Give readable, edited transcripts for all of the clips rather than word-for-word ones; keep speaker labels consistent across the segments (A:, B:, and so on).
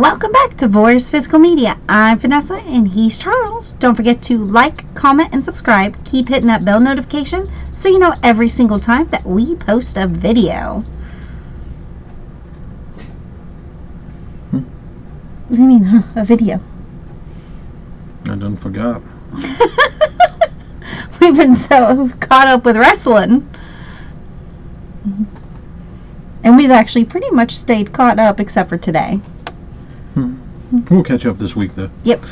A: Welcome back to Boris Physical Media. I'm Vanessa and he's Charles. Don't forget to like, comment, and subscribe. Keep hitting that bell notification so you know every single time that we post a video. What do you mean, a video?
B: I done forgot.
A: We've been so caught up with wrestling. And we've actually pretty much stayed caught up except for today.
B: We'll catch up this week, though.
A: Yep.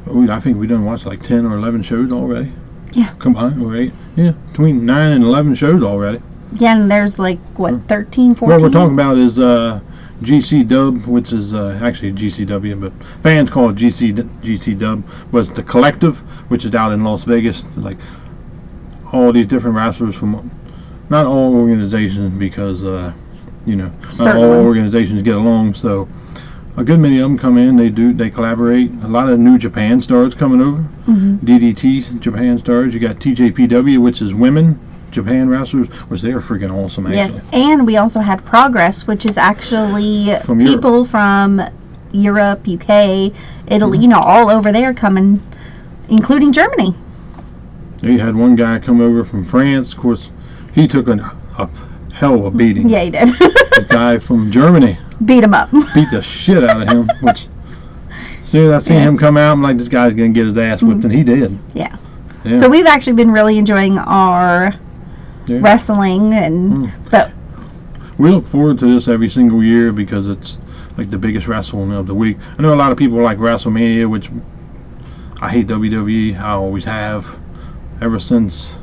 B: I think we done watched like 10 or 11 shows already.
A: Yeah.
B: Combined, or 8. Yeah, between 9 and 11 shows already.
A: Yeah, and there's like, what, 13, 14?
B: What we're talking about is GC Dub, which is actually GCW, but fans call it GC Dub. Was the Collective, which is out in Las Vegas. Like all these different wrestlers from, not all organizations, because, not all organizations get along, so a good many of them come in, they collaborate. A lot of New Japan stars coming over. DDT Japan stars. You got TJPW, which is women Japan wrestlers, which they're freaking awesome, actually.
A: Yes, and we also had Progress, which is actually
B: From
A: people from Europe, UK, Italy, all over there coming, including Germany.
B: You had one guy come over from France. Of course, he took a hell of a beating.
A: Yeah, he did.
B: The guy from Germany
A: Beat him up.
B: beat the shit out of him. Which, as soon as I seen him come out, I'm like, this guy's gonna get his ass whipped, and he did.
A: Yeah. So we've actually been really enjoying our wrestling, and but
B: we look forward to this every single year because it's like the biggest wrestling of the week. I know a lot of people like WrestleMania, which I hate WWE. I always have, ever since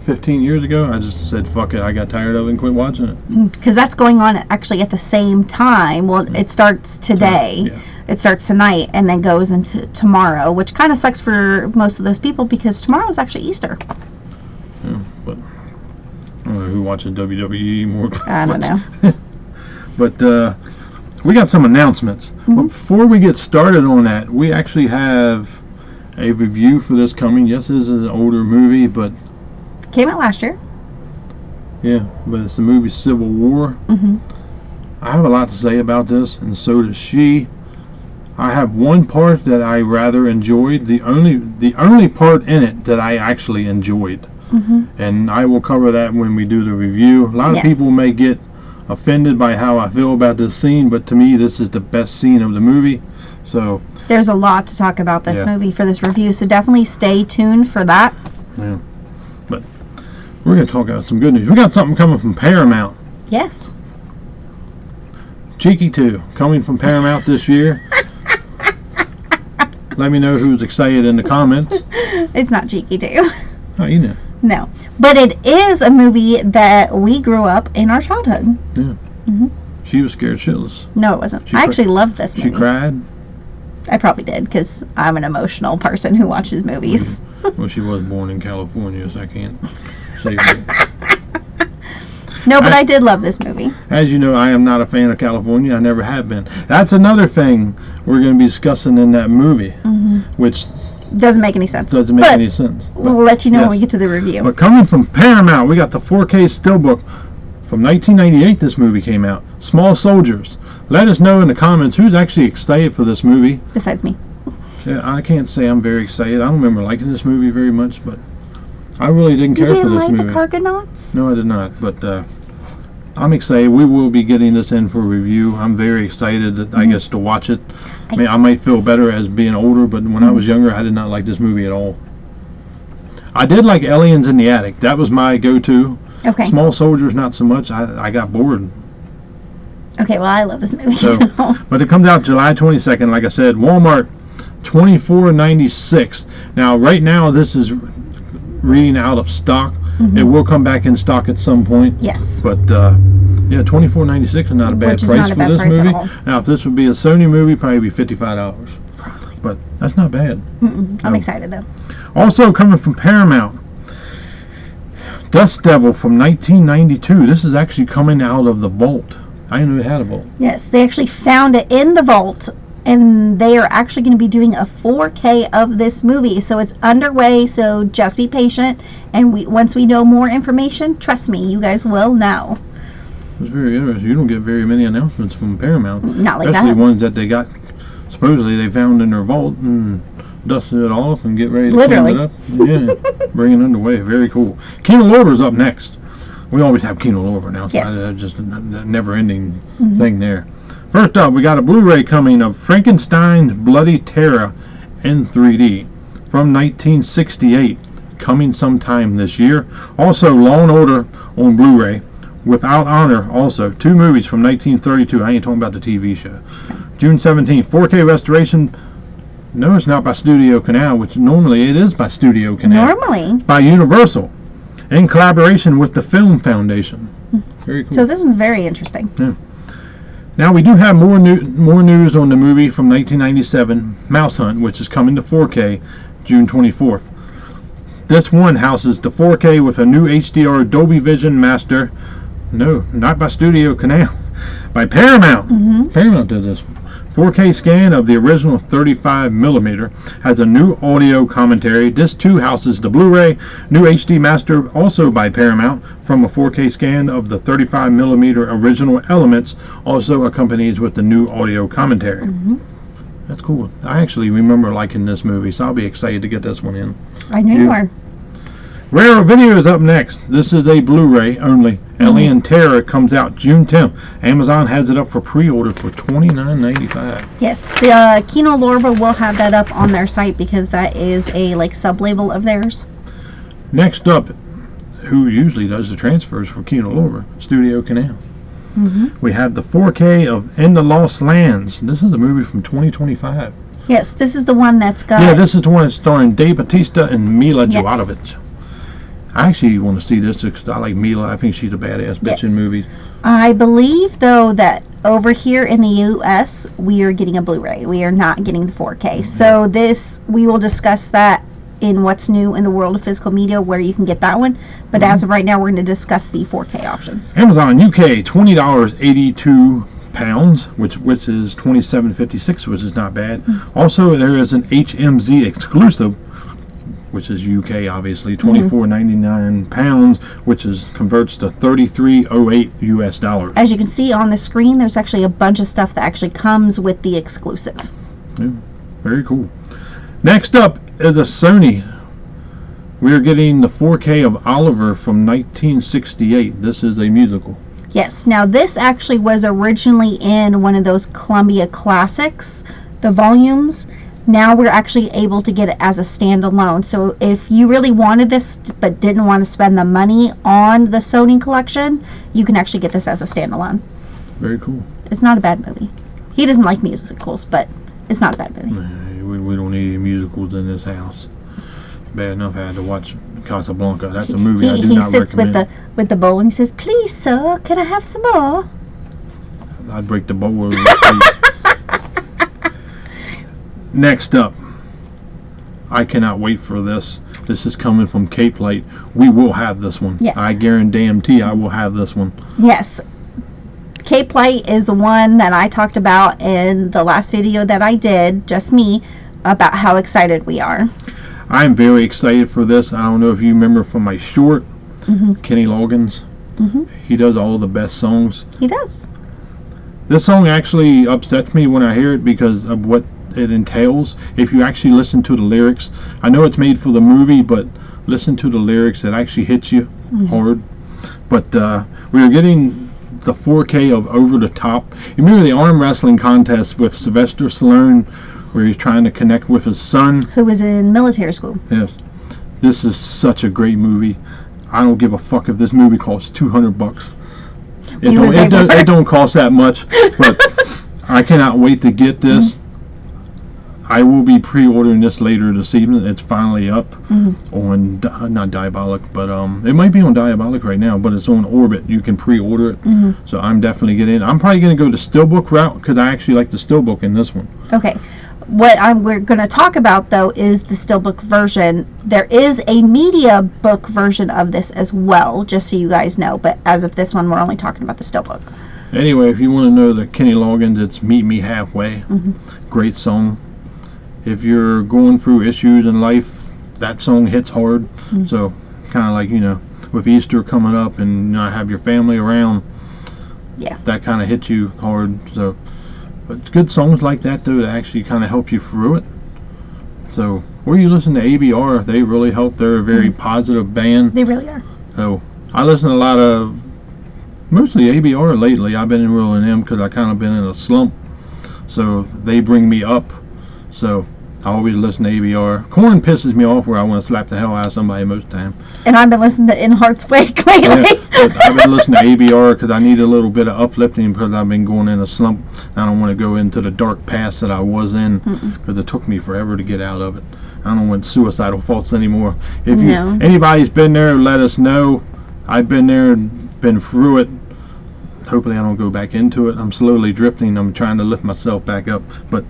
B: 15 years ago. I just said fuck it. I got tired of it and quit watching it.
A: Because that's going on actually at the same time. Well, it starts today.
B: Yeah.
A: It starts tonight and then goes into tomorrow, which kind of sucks for most of those people because tomorrow is actually Easter.
B: Yeah, but I don't know who watches WWE more.
A: I don't know.
B: But we got some announcements. But before we get started on that, we actually have a review for this coming. Yes, this is an older movie, but
A: came out last year.
B: Yeah, but it's the movie Civil War. I have a lot to say about this, and so does she. I have one part that I rather enjoyed. The only part in it that I actually enjoyed. And I will cover that when we do the review. A lot of people may get offended by how I feel about this scene, but to me this is the best scene of the movie. So
A: there's a lot to talk about this movie for this review, so definitely stay tuned for that.
B: Yeah. But we're going to talk about some good news. We got something coming from Paramount.
A: Yes.
B: Cheeky 2 coming from Paramount this year. Let me know who's excited in the comments.
A: It's not Cheeky 2.
B: Oh, you know.
A: No. But it is a movie that we grew up in our childhood.
B: Yeah. She was scared shitless.
A: No, it wasn't. I actually loved this movie.
B: She cried? I
A: probably did, because I'm an emotional person who watches movies.
B: Well, she was born in California, so I can't say that.
A: No, but I did love this movie.
B: As you know, I am not a fan of California. I never have been. That's another thing we're going to be discussing in that movie, which
A: doesn't make any sense.
B: Doesn't make any sense.
A: We'll let you know when we get to the review.
B: But coming from Paramount, we got the 4K Steelbook. From 1998, this movie came out. Small Soldiers. Let us know in the comments who's actually excited for this movie.
A: Besides me.
B: Yeah, I can't say I'm very excited. I don't remember liking this movie very much, but I really didn't care for this movie.
A: You didn't like the Cargonauts?
B: No, I did not. But I'm excited. We will be getting this in for review. I'm very excited, I guess, to watch it. I mean, I might feel better as being older, but when I was younger, I did not like this movie at all. I did like Aliens in the Attic. That was my go-to.
A: Okay.
B: Small Soldiers, not so much. I got bored.
A: Okay, well, I love this movie.
B: But it comes out July 22nd, like I said. Walmart, $24.96. Now, right now, this is reading out of stock. It will come back in stock at some point.
A: Yes.
B: But yeah, $24.96 is not a bad price for this movie. Now, if this would be a Sony movie, probably be $55.
A: Probably.
B: But that's not bad.
A: I'm excited though.
B: Also coming from Paramount, Dust Devil from 1992. This is actually coming out of the vault. I didn't know they had a vault. Yes,
A: they actually found it in the vault, and they are actually going to be doing a 4K of this movie. So it's underway, so just be patient. And once we know more information, trust me, you guys will know.
B: was very interesting. You don't get very many announcements from Paramount.
A: Not like
B: especially
A: that.
B: ones that they got, supposedly they found in their vault and dusted it off and get ready to
A: Literally.
B: clean it up. Yeah, bring it underway. Very cool. Kino Lorber's up next. We always have Kino Lorber now.
A: Yes.
B: Just a never-ending thing there. First up, we got a Blu-ray coming of Frankenstein's Bloody Terror in 3D from 1968, coming sometime this year. Also, Law and Order on Blu-ray. Without Honor, also. 2 movies from 1932. I ain't talking about the TV show. June 17th, 4K restoration. No, it's not by Studio Canal, which normally it is by Studio Canal.
A: Normally.
B: By Universal, in collaboration with the Film Foundation. Very cool.
A: So this one's very interesting.
B: Yeah. Now we do have more news on the movie from 1997, Mouse Hunt, which is coming to 4K June 24th. This one houses the 4K with a new HDR Dolby Vision Master. No, not by Studio Canal, by Paramount. Paramount did this. 4K scan of the original 35mm has a new audio commentary. This too houses the Blu-ray, new HD master, also by Paramount, from a 4K scan of the 35mm original elements, also accompanied with the new audio commentary. That's cool. I actually remember liking this movie, so I'll be excited to get this one in.
A: I knew you were.
B: Rare Video is up next. This is a Blu-ray only. Alien Terror comes out June 10th. Amazon has it up for pre-order for $29.95.
A: Yes, the Kino Lorber will have that up on their site because that is a sub-label of theirs.
B: Next up, who usually does the transfers for Kino Lorber? Studio Canal. We have the 4K of In the Lost Lands. This is a movie from 2025.
A: Yes, this is the one that's got...
B: Yeah, this is the one that's starring Dave Bautista and Mila Jovovich. I actually want to see this because I like Mila. I think she's a badass bitch in movies.
A: I believe, though, that over here in the U.S., we are getting a Blu-ray. We are not getting the 4K. So this, we will discuss that in What's New in the World of Physical Media, where you can get that one. But as of right now, we're going to discuss the 4K options.
B: Amazon UK, $20.82, which is $27.56, which is not bad. Also, there is an HMZ exclusive, which is UK, obviously, £24.99, which converts to $33.08 US dollars.
A: As you can see on the screen, there's actually a bunch of stuff that actually comes with the exclusive.
B: Yeah, very cool. Next up is a Sony. We're getting the 4K of Oliver from 1968. This is a musical.
A: Yes. Now, this actually was originally in one of those Columbia Classics, the volumes. Now we're actually able to get it as a standalone. So if you really wanted this but didn't want to spend the money on the Sony collection, you can actually get this as a standalone.
B: Very cool.
A: It's not a bad movie. He doesn't like musicals, but it's not a bad movie.
B: We don't need any musicals in this house. Bad enough I had to watch Casablanca. That's a movie I do not recommend.
A: He sits with the bowl and he says, "Please, sir, can I have some more?"
B: I'd break the bowl over his face. Next up, I cannot wait for this. This is coming from Cape Light. We will have this one.
A: Yeah.
B: I guarantee I will have this one.
A: Yes. Cape Light is the one that I talked about in the last video that I did, just me, about how excited we are.
B: I'm very excited for this. I don't know if you remember from my short, Kenny Loggins. He does all the best songs.
A: He does.
B: This song actually upsets me when I hear it because of what it entails. If you actually listen to the lyrics, I know it's made for the movie, but listen to the lyrics, it actually hits you hard. But we're getting the 4K of Over the Top. You remember the arm wrestling contest with Sylvester Stallone where he's trying to connect with his son,
A: who was in military school?
B: Yes. This is such a great movie. I don't give a fuck if this movie costs $200. It don't cost that much, but I cannot wait to get this. I will be pre-ordering this later this evening. It's finally up on, not Diabolic, but it might be on Diabolic right now, but it's on Orbit. You can pre-order it. So I'm definitely getting it. I'm probably going to go the Steelbook route because I actually like the Steelbook in this one.
A: Okay. What we're going to talk about, though, is the Steelbook version. There is a media book version of this as well, just so you guys know. But as of this one, we're only talking about the Steelbook.
B: Anyway, if you want to know the Kenny Loggins, it's Meet Me Halfway. Great song. If you're going through issues in life, that song hits hard. So kind of like, with Easter coming up and have your family around,
A: Yeah.
B: that kind of hit you hard. So, but it's good songs like that though that actually kind of help you through it. So, where you listen to ABR, they really help. They're a very positive band.
A: They really are.
B: So, I listen to a lot of mostly ABR lately. I've been enrolling them because I kind of been in a slump. So they bring me up. So I always listen to ABR. Korn pisses me off where I want to slap the hell out of somebody most of the time.
A: And I've been listening to In Heart's Wake lately.
B: Yeah, but I've been listening to ABR because I need a little bit of uplifting because I've been going in a slump. I don't want to go into the dark past that I was in because it took me forever to get out of it. I don't want suicidal thoughts anymore. If anybody's been there, let us know. I've been there and been through it. Hopefully I don't go back into it. I'm slowly drifting. I'm trying to lift myself back up. But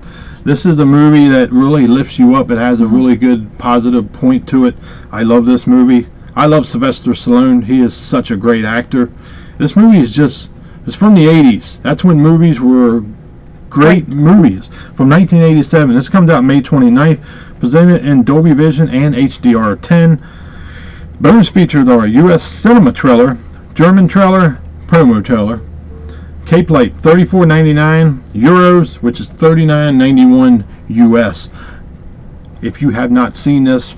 B: this is a movie that really lifts you up. It has a really good positive point to it. I love this movie. I love Sylvester Stallone. He is such a great actor. This movie is it's from the 80s. That's when movies were great movies. From 1987. This comes out May 29th. Presented in Dolby Vision and HDR10. Bonus featured are a U.S. cinema trailer, German trailer, promo trailer. Cape Light, €34.99 euros, which is $39.91 US. If you have not seen this,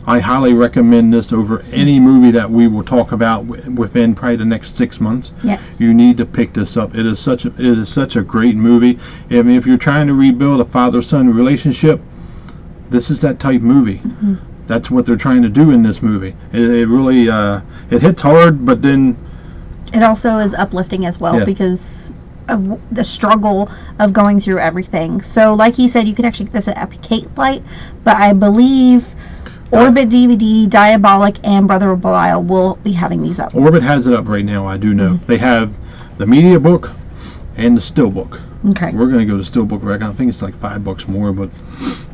B: I highly recommend this over any movie that we will talk about within probably the next 6 months.
A: Yes.
B: You need to pick this up. It is such a great movie. I mean, if you're trying to rebuild a father-son relationship, this is that type movie. That's what they're trying to do in this movie. It really it hits hard, but then
A: it also is uplifting as well because of the struggle of going through everything. So like he said, you could actually get this at Cape Light, but I believe Orbit DVD, Diabolic, and Brother Belial will be having these up.
B: Orbit has it up right now, I do know. They have the media book and the still book.
A: Okay.
B: We're going to go to still book record. I think it's like $5 more, but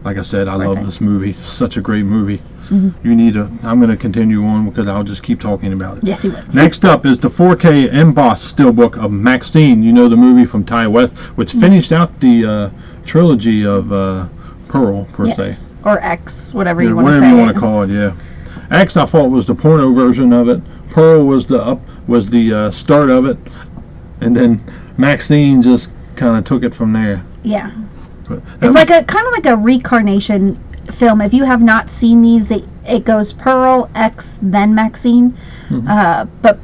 B: like I said, I love this movie. It's such a great movie. You need to. I'm going to continue on because I'll just keep talking about it.
A: Yes, you will.
B: Next up is the 4K embossed steelbook of Maxine. You know the movie from Ty West, which finished out the trilogy of Pearl, per se.
A: Or X, whatever you want to say.
B: Whatever you want to call it, yeah. X, I thought, was the porno version of it. Pearl was the start of it, and then Maxine just kind of took it from there.
A: Yeah. It's like a kind of like a reincarnation film. If you have not seen these, it goes Pearl, X, then Maxine. But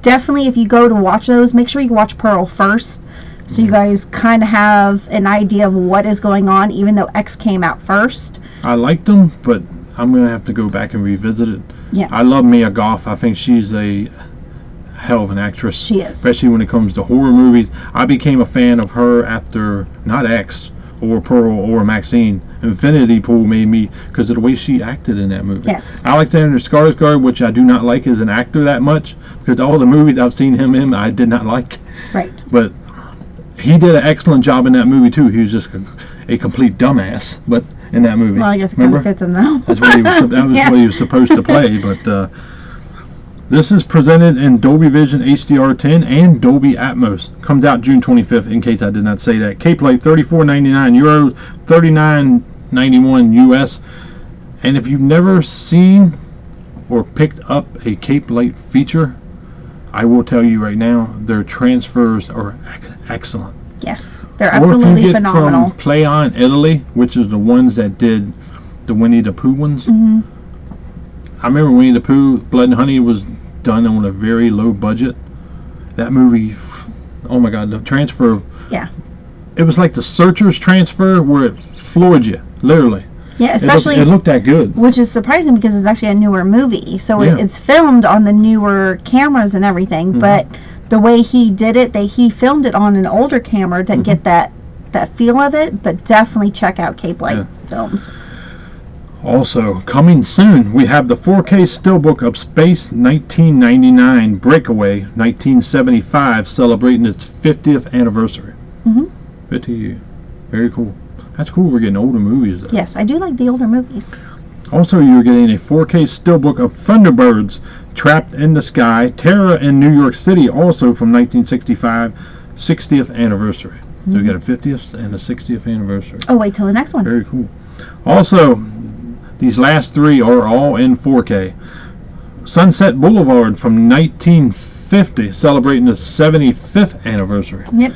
A: definitely, if you go to watch those, make sure you watch Pearl first, so you guys kind of have an idea of what is going on, even though X came out first.
B: I liked them, but I'm gonna have to go back and revisit it.
A: Yeah.
B: I love Mia Goth. I think she's a hell of an actress.
A: She is.
B: Especially when it comes to horror movies. I became a fan of her after not X or Pearl or Maxine. Infinity Pool made me because of the way she acted in that movie.
A: Yes.
B: Alexander Skarsgård, which I do not like as an actor that much, because all the movies I've seen him in, I did not like.
A: Right.
B: But he did an excellent job in that movie too. He was just a complete dumbass, but in that movie.
A: Well, I guess it kind of fits him though.
B: That's what he was. That was what he was supposed to play. But this is presented in Dolby Vision HDR10 and Dolby Atmos. Comes out June 25th. In case I did not say that. Cape Light, €34.99 euros, $39.91 US. And if you've never seen or picked up a Cape Light feature, I will tell you right now, their transfers are excellent.
A: Yes, they're absolutely
B: or if you get
A: phenomenal.
B: From Play On Italy, which is the ones that did the Winnie the Pooh ones. I remember Winnie the Pooh, Blood and Honey was done on a very low budget. That movie, oh my God, the transfer.
A: Yeah.
B: It was like the Searchers transfer where it floored you, literally.
A: Yeah, especially
B: it looked that good.
A: Which is surprising because it's actually a newer movie, so it's filmed on the newer cameras and everything. But the way he did it, he filmed it on an older camera to get that feel of it. But definitely check out Cape Light Films.
B: Also, coming soon, we have the 4K Steelbook of Space 1999 Breakaway 1975, celebrating its 50th anniversary. 50 years. Very cool. That's cool. We're getting older movies, though.
A: Yes, I do like the older movies.
B: Also, you're getting a 4K Steelbook of Thunderbirds Trapped in the Sky, Terror in New York City, also from 1965, 60th anniversary. So we got a 50th and a 60th anniversary.
A: Oh, wait till the next one.
B: Very cool. Also, these last three are all in 4K. Sunset Boulevard from 19 celebrating the 75th anniversary.
A: Yep.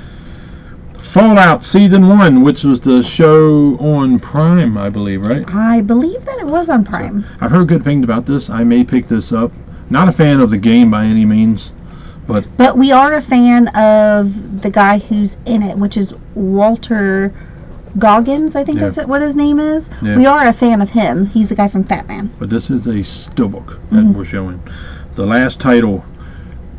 B: Fallout Season 1, which was the show on Prime, I believe, right?
A: I believe that it was on Prime.
B: I've heard good things about this. I may pick this up. Not a fan of the game by any means, but
A: we are a fan of the guy who's in it, which is Walter Goggins, I think that's what his name is.
B: Yeah.
A: We are a fan of him. He's the guy from Fat Man.
B: But this is a steelbook that we're showing. The last title,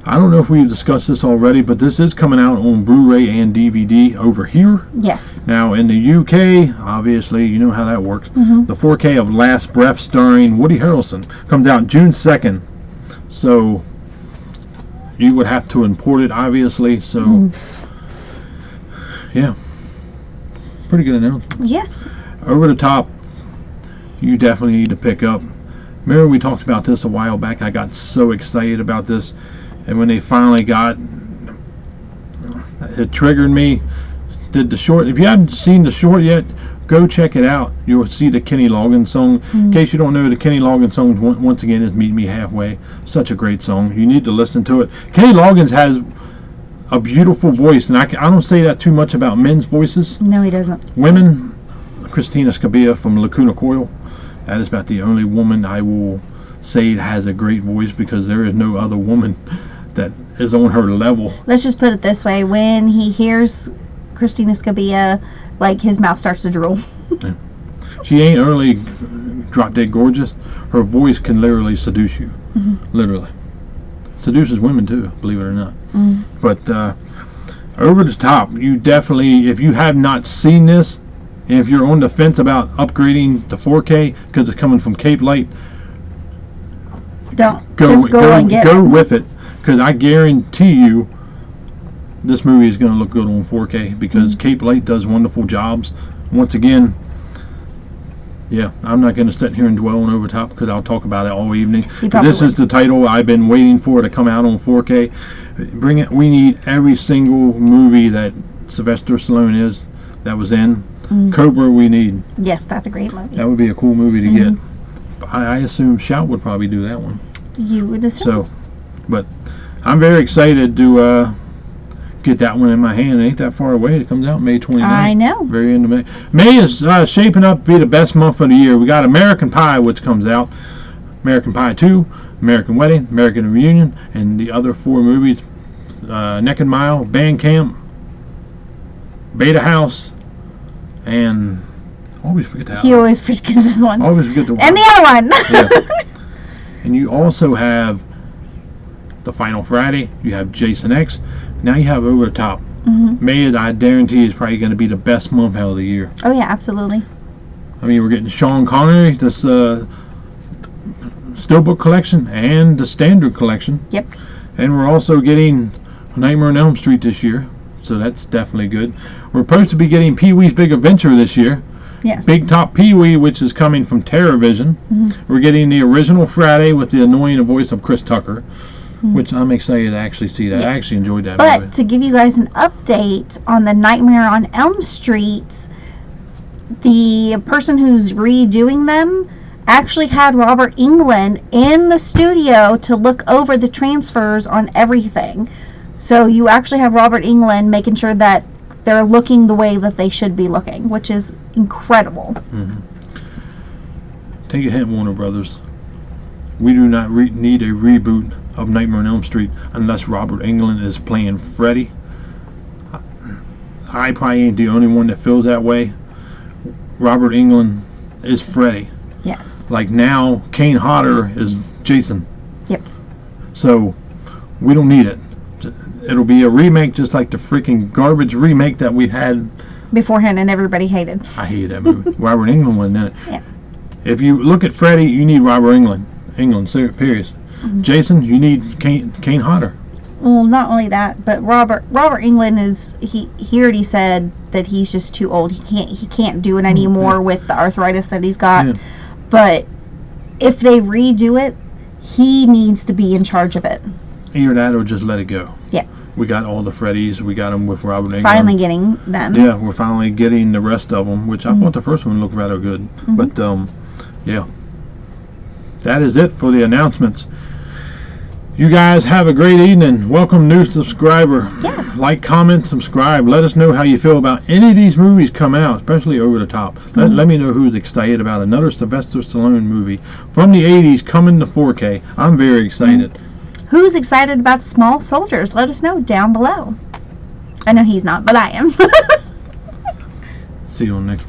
B: I don't know if we've discussed this already, but this is coming out on Blu-ray and DVD over here.
A: Yes.
B: Now in the UK, obviously, you know how that works. The 4K of Last Breath starring Woody Harrelson comes out June 2nd. So you would have to import it, obviously. So yeah, pretty good announcement.
A: Yes.
B: Over the Top, you definitely need to pick up. Remember we talked about this a while back. I got so excited about this, and when they finally got it, triggered me. Did the short. If you haven't seen the short yet, go check it out. You'll see the Kenny Loggins song. In case you don't know, the Kenny Loggins song once again is Meet Me Halfway. Such a great song. You need to listen to it. Kenny Loggins has a beautiful voice, and I don't say that too much about men's voices.
A: No, he doesn't.
B: Women, Christina Scabia from Lacuna Coil. That is about the only woman I will say has a great voice, because there is no other woman that is on her level.
A: Let's just put it this way. When he hears Christina Scabia, like, his mouth starts to drool.
B: Yeah. She ain't only drop dead gorgeous. Her voice can literally seduce you. Literally. Seduces women too, believe it or not. But Over the Top, you definitely, if you have not seen this, and if you're on the fence about upgrading to 4K because it's coming from Cape Light,
A: go and get it.
B: with it, because I guarantee you this movie is going to look good on 4K, because Cape Light does wonderful jobs. Once again, yeah, I'm not going to sit here and dwell on Over the Top, because I'll talk about it all evening. This is the title I've been waiting for to come out on 4K. Bring it. We need every single movie that Sylvester Stallone that was in. Cobra, we need.
A: Yes, that's a great movie.
B: That would be a cool movie to get. I assume Shout would probably do that one.
A: You would assume.
B: So, but I'm very excited to get that one in my hand. It ain't that far away. It comes out May 29th.
A: I know.
B: Very into May. May is shaping up to be the best month of the year. We got American Pie, which comes out. American Pie 2, American Wedding, American Reunion, and the other 4 movies, Naked Mile, Band Camp, Beta House, and I always forget that.
A: He always forgets this one.
B: I always forget the one.
A: And the other one.
B: Yeah. And you also have The Final Friday. You have Jason X. Now you have Over the Top. May, I guarantee, is probably going to be the best month out of the year.
A: Oh yeah, absolutely.
B: I mean, we're getting Sean Connery, this Steelbook collection, and the Standard collection.
A: Yep.
B: And we're also getting Nightmare on Elm Street this year, so that's definitely good. We're supposed to be getting Pee-wee's Big Adventure this year.
A: Yes.
B: Big Top Pee-wee, which is coming from TerraVision. We're getting the original Friday with the annoying voice of Chris Tucker, which I'm excited to actually see that.
A: Yeah.
B: I actually enjoyed that
A: But
B: movie.
A: to give you guys an update on the Nightmare on Elm Street, the person who's redoing them actually had Robert Englund in the studio to look over the transfers on everything. So you actually have Robert Englund making sure that they're looking the way that they should be looking, which is incredible.
B: Take a hint, Warner Brothers. We do not need a reboot of Nightmare on Elm Street unless Robert Englund is playing Freddy. I probably ain't the only one that feels that way. Robert Englund is Freddy.
A: Yes.
B: Like now, Kane Hodder is Jason.
A: Yep.
B: So we don't need it. It'll be a remake, just like the freaking garbage remake that we had
A: Beforehand, and everybody hated.
B: I hated that movie. Robert Englund wasn't in it.
A: Yeah.
B: If you look at Freddy, you need Robert Englund. Period. Jason, you need Kane Hodder.
A: Well, not only that, but Robert Englund is he already said that he's just too old. He can't do it anymore with the arthritis that he's got.
B: Yeah.
A: But if they redo it, he needs to be in charge of it.
B: Either that or just let it go.
A: Yeah.
B: We got all the Freddys. We got them with Robert Englund.
A: Finally getting them.
B: Yeah, we're finally getting the rest of them, which I thought the first one looked rather good. But, yeah. That is it for the announcements. You guys have a great evening. Welcome, new subscriber.
A: Yes.
B: Like, comment, subscribe. Let us know how you feel about any of these movies come out, especially Over the Top. Let me know who's excited about another Sylvester Stallone movie from the 80s coming to 4K. I'm very excited.
A: Who's excited about Small Soldiers? Let us know down below. I know he's not, but I am.
B: See you on next.